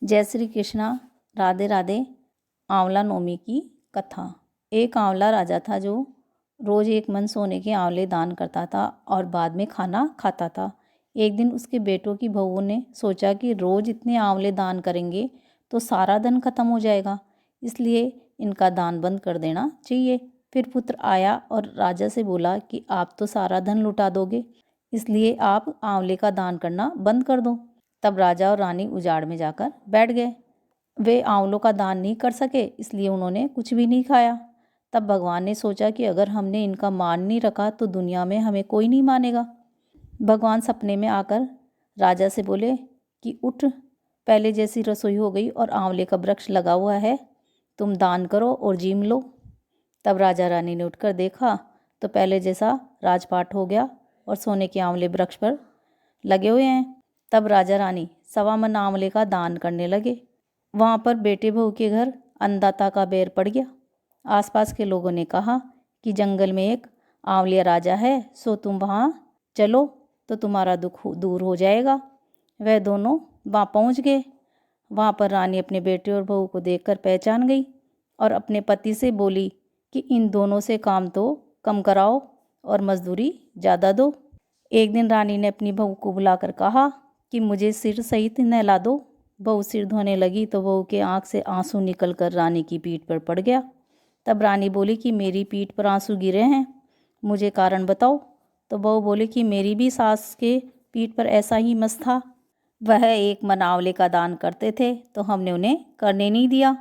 जय श्री कृष्णा। राधे राधे। आंवला नवमी की कथा। एक आंवला राजा था जो रोज़ एक मन सोने के आंवले दान करता था और बाद में खाना खाता था। एक दिन उसके बेटों की बहुओं ने सोचा कि रोज़ इतने आंवले दान करेंगे तो सारा धन खत्म हो जाएगा, इसलिए इनका दान बंद कर देना चाहिए। फिर पुत्र आया और राजा से बोला कि आप तो सारा धन लुटा दोगे, इसलिए आप आंवले का दान करना बंद कर दो। तब राजा और रानी उजाड़ में जाकर बैठ गए। वे आंवलों का दान नहीं कर सके, इसलिए उन्होंने कुछ भी नहीं खाया। तब भगवान ने सोचा कि अगर हमने इनका मान नहीं रखा तो दुनिया में हमें कोई नहीं मानेगा। भगवान सपने में आकर राजा से बोले कि उठ, पहले जैसी रसोई हो गई और आंवले का वृक्ष लगा हुआ है, तुम दान करो और जीम लो। तब राजा रानी ने उठकर देखा तो पहले जैसा राजपाट हो गया और सोने के आंवले वृक्ष पर लगे हुए हैं। तब राजा रानी 1.25 मन आंवले का दान करने लगे। वहाँ पर बेटे बहू के घर अन्नदाता का बैर पड़ गया। आसपास के लोगों ने कहा कि जंगल में एक आंवलिया राजा है, सो तुम वहाँ चलो तो तुम्हारा दुख दूर हो जाएगा। वह दोनों वहाँ पहुँच गए। वहाँ पर रानी अपने बेटे और बहू को देखकर पहचान गई और अपने पति से बोली कि इन दोनों से काम तो कम कराओ और मजदूरी ज़्यादा दो। एक दिन रानी ने अपनी बहू को बुलाकर कहा कि मुझे सिर सहित नहला दो। बहू सिर धोने लगी तो बहू के आँख से आंसू निकलकर रानी की पीठ पर पड़ गया। तब रानी बोली कि मेरी पीठ पर आंसू गिरे हैं, मुझे कारण बताओ। तो बहू बोली कि मेरी भी सास के पीठ पर ऐसा ही मस था, वह 1 मन आंवले का दान करते थे तो हमने उन्हें करने नहीं दिया।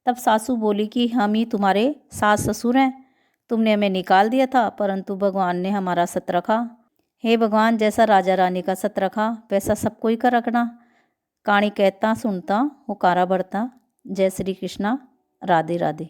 तब सासू बोली कि हम ही तुम्हारे सास ससुर हैं, तुमने हमें निकाल दिया था परंतु भगवान ने हमारा सत रखा। हे भगवान, जैसा राजा रानी का सत रखा वैसा सब कोई का रखना। कहानी कहता सुनता हुकारा बढ़ता। जय श्री कृष्णा। राधे राधे।